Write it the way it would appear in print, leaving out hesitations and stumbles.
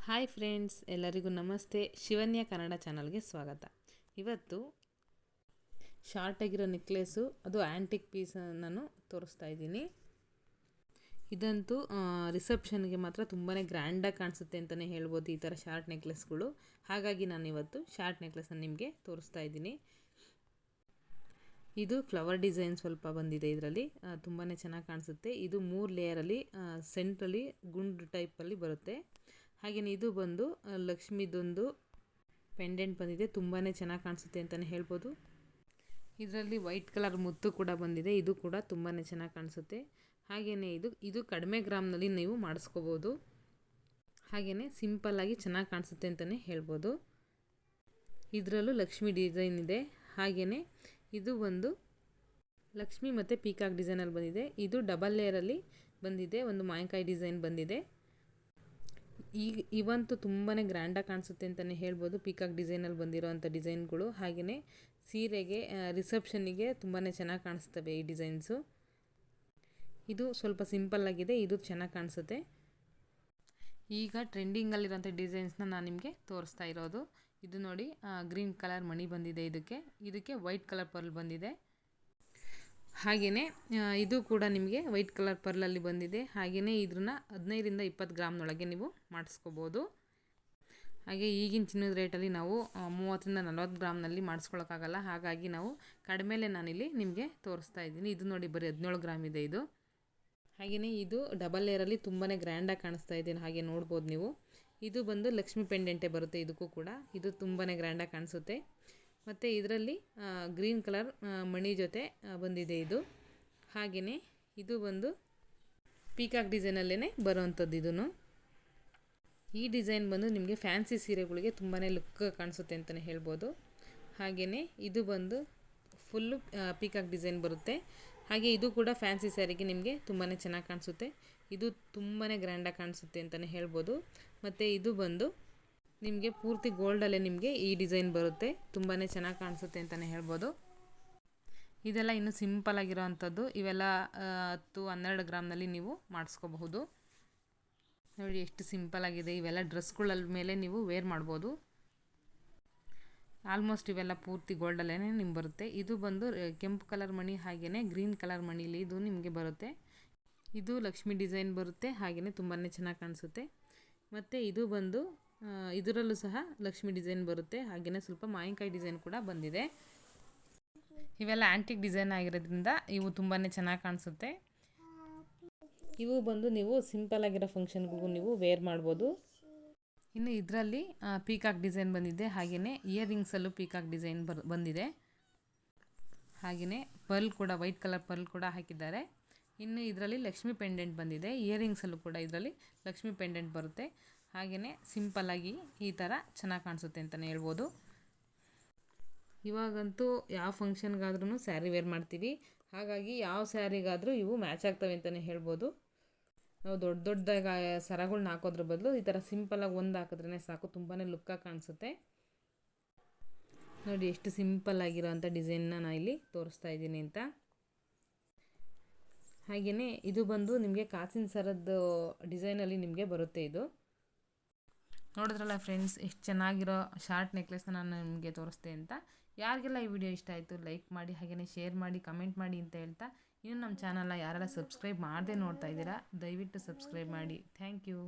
Hi friends, ಎಲ್ಲರಿಗೂ ನಮಸ್ತೆ. ಶಿವನ್ಯ ಕನ್ನಡ ಚಾನಲ್ಗೆ ಸ್ವಾಗತ. ಇವತ್ತು ಶಾರ್ಟ್ ಆಗಿರೋ ನೆಕ್ಲೆಸ್ಸು, ಅದು ಆ್ಯಂಟಿಕ್ ಪೀಸ್ ನಾನು ತೋರಿಸ್ತಾ ಇದ್ದೀನಿ. ಇದಂತೂ ರಿಸೆಪ್ಷನ್ಗೆ ಮಾತ್ರ ತುಂಬಾ ಗ್ರ್ಯಾಂಡಾಗಿ ಕಾಣಿಸುತ್ತೆ ಅಂತಲೇ ಹೇಳ್ಬೋದು ಈ ಥರ ಶಾರ್ಟ್ ನೆಕ್ಲೆಸ್ಗಳು. ಹಾಗಾಗಿ ನಾನು ಇವತ್ತು ಶಾರ್ಟ್ ನೆಕ್ಲೆಸನ್ನು ನಿಮಗೆ ತೋರಿಸ್ತಾ ಇದ್ದೀನಿ. ಇದು ಫ್ಲವರ್ ಡಿಸೈನ್ ಸ್ವಲ್ಪ ಬಂದಿದೆ ಇದರಲ್ಲಿ, ತುಂಬಾ ಚೆನ್ನಾಗಿ ಕಾಣಿಸುತ್ತೆ. ಇದು 3 ಲೇಯರಲ್ಲಿ ಸೆಂಟ್ರಲ್ಲಿ ಗುಂಡು ಟೈಪಲ್ಲಿ ಬರುತ್ತೆ. ಹಾಗೆಯೇ ಇದು ಬಂದು ಲಕ್ಷ್ಮಿದೊಂದು ಪೆಂಡೆಂಟ್ ಬಂದಿದೆ, ತುಂಬಾ ಚೆನ್ನಾಗಿ ಕಾಣಿಸುತ್ತೆ ಅಂತಲೇ ಹೇಳ್ಬೋದು. ಇದರಲ್ಲಿ ವೈಟ್ ಕಲರ್ ಮುತ್ತು ಕೂಡ ಬಂದಿದೆ, ಇದು ಕೂಡ ತುಂಬಾ ಚೆನ್ನಾಗಿ ಕಾಣಿಸುತ್ತೆ. ಹಾಗೆಯೇ ಇದು ಕಡಿಮೆ ಗ್ರಾಮ್ನಲ್ಲಿ ನೀವು ಮಾಡಿಸ್ಕೋಬೋದು. ಹಾಗೆಯೇ ಸಿಂಪಲ್ಲಾಗಿ ಚೆನ್ನಾಗಿ ಕಾಣಿಸುತ್ತೆ ಅಂತಲೇ ಹೇಳ್ಬೋದು. ಇದರಲ್ಲೂ ಲಕ್ಷ್ಮಿ ಡಿಸೈನ್ ಇದೆ. ಹಾಗೆಯೇ ಇದು ಒಂದು ಲಕ್ಷ್ಮಿ ಮತ್ತು ಪೀಕಾಕ್ ಡಿಸೈನಲ್ಲಿ ಬಂದಿದೆ. ಇದು ಡಬಲ್ ಲೇಯರಲ್ಲಿ ಬಂದಿದೆ, ಒಂದು ಮಾವಿನಕಾಯಿ ಡಿಸೈನ್ ಬಂದಿದೆ. ಇವಂತೂ ತುಂಬಾ ಗ್ರ್ಯಾಂಡಾಗಿ ಕಾಣಿಸುತ್ತೆ ಅಂತಲೇ ಹೇಳ್ಬೋದು, ಪೀಕಾಕ್ ಡಿಸೈನಲ್ಲಿ ಬಂದಿರೋವಂಥ ಡಿಸೈನ್ಗಳು. ಹಾಗೆಯೇ ಸೀರೆಗೆ, ರಿಸೆಪ್ಷನ್ನಿಗೆ ತುಂಬಾ ಚೆನ್ನಾಗಿ ಕಾಣಿಸ್ತವೆ ಈ ಡಿಸೈನ್ಸು. ಇದು ಸ್ವಲ್ಪ ಸಿಂಪಲ್ಲಾಗಿದೆ, ಇದು ಚೆನ್ನಾಗಿ ಕಾಣಿಸುತ್ತೆ. ಈಗ ಟ್ರೆಂಡಿಂಗಲ್ಲಿರೋಂಥ ಡಿಸೈನ್ಸ್ನ ನಾನು ನಿಮಗೆ ತೋರಿಸ್ತಾ ಇರೋದು. ಇದು ನೋಡಿ, ಗ್ರೀನ್ ಕಲರ್ ಮಣಿ ಬಂದಿದೆ. ಇದಕ್ಕೆ ವೈಟ್ ಕಲರ್ ಪರ್ಲ್ ಬಂದಿದೆ. ಹಾಗೆಯೇ ಇದು ಕೂಡ ನಿಮಗೆ ವೈಟ್ ಕಲರ್ ಪರ್ಲಲ್ಲಿ ಬಂದಿದೆ. ಹಾಗೆಯೇ ಇದನ್ನ 15ರಿಂದ 20 ಗ್ರಾಮ್ನೊಳಗೆ ನೀವು ಮಾಡಿಸ್ಕೋಬೋದು. ಹಾಗೆ ಈಗಿನ ಚಿನ್ನದ ರೇಟಲ್ಲಿ ನಾವು 30ರಿಂದ 40 ಗ್ರಾಮ್ನಲ್ಲಿ ಮಾಡಿಸ್ಕೊಳಕ್ಕಾಗಲ್ಲ. ಹಾಗಾಗಿ ನಾವು ಕಡಿಮೆಲೆ ನಾನಿಲ್ಲಿ ನಿಮಗೆ ತೋರಿಸ್ತಾ ಇದ್ದೀನಿ. ಇದು ನೋಡಿ, ಬರೀ 17 ಗ್ರಾಮ್ ಇದೆ ಇದು. ಹಾಗೆಯೇ ಇದು ಡಬಲ್ ಲೇಯರಲ್ಲಿ ತುಂಬಾ ಗ್ರ್ಯಾಂಡಾಗಿ ಕಾಣಿಸ್ತಾ ಇದೆ, ಹಾಗೆ ನೋಡ್ಬೋದು ನೀವು. ಇದು ಬಂದು ಲಕ್ಷ್ಮಿ ಪೆಂಡೆಂಟೇ ಬರುತ್ತೆ ಇದಕ್ಕೂ ಕೂಡ. ಇದು ತುಂಬಾ ಗ್ರ್ಯಾಂಡಾಗಿ ಕಾಣಿಸುತ್ತೆ. ಮತ್ತು ಇದರಲ್ಲಿ ಗ್ರೀನ್ ಕಲರ್ ಮಣಿ ಜೊತೆ ಬಂದಿದೆ ಇದು. ಹಾಗೆಯೇ ಇದು ಬಂದು ಪೀಕಾಕ್ ಡಿಸೈನಲ್ಲೇ ಬರೋವಂಥದ್ದು. ಇದನ್ನು ಈ ಡಿಸೈನ್ ಬಂದು ನಿಮಗೆ ಫ್ಯಾನ್ಸಿ ಸೀರೆಗಳಿಗೆ ತುಂಬಾ ಲುಕ್ ಕಾಣಿಸುತ್ತೆ ಅಂತಲೇ ಹೇಳ್ಬೋದು. ಹಾಗೆಯೇ ಇದು ಬಂದು ಫುಲ್ಲು ಪೀಕಾಕ್ ಡಿಸೈನ್ ಬರುತ್ತೆ. ಹಾಗೆ ಇದು ಕೂಡ ಫ್ಯಾನ್ಸಿ ಸ್ಯಾರಿಗೆ ನಿಮಗೆ ತುಂಬಾ ಚೆನ್ನಾಗಿ ಕಾಣಿಸುತ್ತೆ. ಇದು ತುಂಬಾ ಗ್ರ್ಯಾಂಡಾಗಿ ಕಾಣಿಸುತ್ತೆ ಅಂತಲೇ ಹೇಳ್ಬೋದು. ಮತ್ತು ಇದು ಬಂದು ನಿಮಗೆ ಪೂರ್ತಿ ಗೋಲ್ಡಲ್ಲೇ ನಿಮಗೆ ಈ ಡಿಸೈನ್ ಬರುತ್ತೆ, ತುಂಬಾ ಚೆನ್ನಾಗಿ ಕಾಣಿಸುತ್ತೆ ಅಂತಲೇ ಹೇಳ್ಬೋದು. ಇದೆಲ್ಲ ಇನ್ನೂ ಸಿಂಪಲ್ ಆಗಿರೋ ಅಂಥದ್ದು. ಇವೆಲ್ಲ 10-12 ಗ್ರಾಮ್ನಲ್ಲಿ ನೀವು ಮಾಡಿಸ್ಕೋಬಹುದು. ನೋಡಿ ಎಷ್ಟು ಸಿಂಪಲ್ ಆಗಿದೆ. ಇವೆಲ್ಲ ಡ್ರೆಸ್ಗಳ ಮೇಲೆ ನೀವು ವೇರ್ ಮಾಡ್ಬೋದು. ಆಲ್ಮೋಸ್ಟ್ ಇವೆಲ್ಲ ಪೂರ್ತಿ ಗೋಲ್ಡಲ್ಲೇ ನಿಮ್ಗೆ ಬರುತ್ತೆ. ಇದು ಬಂದು ಕೆಂಪು ಕಲರ್ ಮಣಿ, ಹಾಗೆಯೇ ಗ್ರೀನ್ ಕಲರ್ ಮಣಿಲಿ ಇದು ನಿಮಗೆ ಬರುತ್ತೆ. ಇದು ಲಕ್ಷ್ಮಿ ಡಿಸೈನ್ ಬರುತ್ತೆ. ಹಾಗೆಯೇ ತುಂಬಾ ಚೆನ್ನಾಗಿ ಕಾಣಿಸುತ್ತೆ. ಮತ್ತು ಇದು ಬಂದು ಇದರಲ್ಲೂ ಸಹ ಲಕ್ಷ್ಮಿ ಡಿಸೈನ್ ಬರುತ್ತೆ. ಹಾಗೆಯೇ ಸ್ವಲ್ಪ ಮಾವಿನಕಾಯಿ ಡಿಸೈನ್ ಕೂಡ ಬಂದಿದೆ. ಇವೆಲ್ಲ ಆ್ಯಂಟಿಕ್ ಡಿಸೈನ್ ಆಗಿರೋದ್ರಿಂದ ಇವು ತುಂಬಾ ಚೆನ್ನಾಗಿ ಕಾಣಿಸುತ್ತೆ. ಇವು ಬಂದು ನೀವು ಸಿಂಪಲ್ ಆಗಿರೋ ಫಂಕ್ಷನ್ಗಳಿಗೂ ನೀವು ವೇರ್ ಮಾಡ್ಬೋದು. ಇನ್ನು ಇದರಲ್ಲಿ ಪೀಕಾಕ್ ಡಿಸೈನ್ ಬಂದಿದೆ. ಹಾಗೆಯೇ ಇಯರಿಂಗ್ಸಲ್ಲೂ ಪೀಕಾಕ್ ಡಿಸೈನ್ ಬಂದಿದೆ. ಹಾಗೆಯೇ ಪರ್ಲ್ ಕೂಡ, ವೈಟ್ ಕಲರ್ ಪರ್ಲ್ ಕೂಡ ಹಾಕಿದ್ದಾರೆ. ಇನ್ನು ಇದರಲ್ಲಿ ಲಕ್ಷ್ಮಿ ಪೆಂಡೆಂಟ್ ಬಂದಿದೆ. ಇಯರಿಂಗ್ಸಲ್ಲೂ ಕೂಡ ಇದರಲ್ಲಿ ಲಕ್ಷ್ಮಿ ಪೆಂಡೆಂಟ್ ಬರುತ್ತೆ. ಹಾಗೆಯೇ ಸಿಂಪಲ್ಲಾಗಿ ಈ ಥರ ಚೆನ್ನಾಗಿ ಕಾಣಿಸುತ್ತೆ ಅಂತಲೇ ಹೇಳ್ಬೋದು. ಇವಾಗಂತೂ ಯಾವ ಫಂಕ್ಷನ್ಗಾದ್ರೂ ಸ್ಯಾರಿ ವೇರ್ ಮಾಡ್ತೀವಿ. ಹಾಗಾಗಿ ಯಾವ ಸ್ಯಾರಿಗಾದರೂ ಇವು ಮ್ಯಾಚ್ ಆಗ್ತವೆ ಅಂತಲೇ ಹೇಳ್ಬೋದು. ನಾವು ದೊಡ್ಡದಾಗಿ ಸರಗಳ್ನ ಹಾಕೋದ್ರ ಬದಲು ಈ ಥರ ಸಿಂಪಲ್ಲಾಗಿ ಒಂದು ಹಾಕಿದ್ರೇ ಸಾಕು, ತುಂಬಾ ಲುಕ್ಕಾಗಿ ಕಾಣಿಸುತ್ತೆ. ನೋಡಿ ಎಷ್ಟು ಸಿಂಪಲ್ ಆಗಿರೋವಂಥ ಡಿಸೈನ್ನ ನಾನು ಇಲ್ಲಿ ತೋರಿಸ್ತಾ ಇದ್ದೀನಿ ಅಂತ. ಹಾಗೆಯೇ ಇದು ಬಂದು ನಿಮಗೆ ಕಾಸಿನ ಸರದ್ದು ಡಿಸೈನಲ್ಲಿ ನಿಮಗೆ ಬರುತ್ತೆ. ಇದು ನೋಡಿದ್ರಲ್ಲ ಫ್ರೆಂಡ್ಸ್, ಎಷ್ಟು ಚೆನ್ನಾಗಿರೋ ಶಾರ್ಟ್ ನೆಕ್ಲೆಸ್ನ ನಾನು ನಿಮಗೆ ತೋರಿಸ್ದೆ ಅಂತ. ಯಾರಿಗೆಲ್ಲ ಈ ವಿಡಿಯೋ ಇಷ್ಟ ಆಯಿತು ಲೈಕ್ ಮಾಡಿ, ಹಾಗೆಯೇ ಶೇರ್ ಮಾಡಿ, ಕಮೆಂಟ್ ಮಾಡಿ ಅಂತ ಹೇಳ್ತಾ, ಇನ್ನು ನಮ್ಮ ಚಾನಲ್ನ ಯಾರೆಲ್ಲ ಸಬ್ಸ್ಕ್ರೈಬ್ ಮಾಡದೆ ನೋಡ್ತಾ ಇದ್ದೀರಾ ದಯವಿಟ್ಟು ಸಬ್ಸ್ಕ್ರೈಬ್ ಮಾಡಿ. Thank you.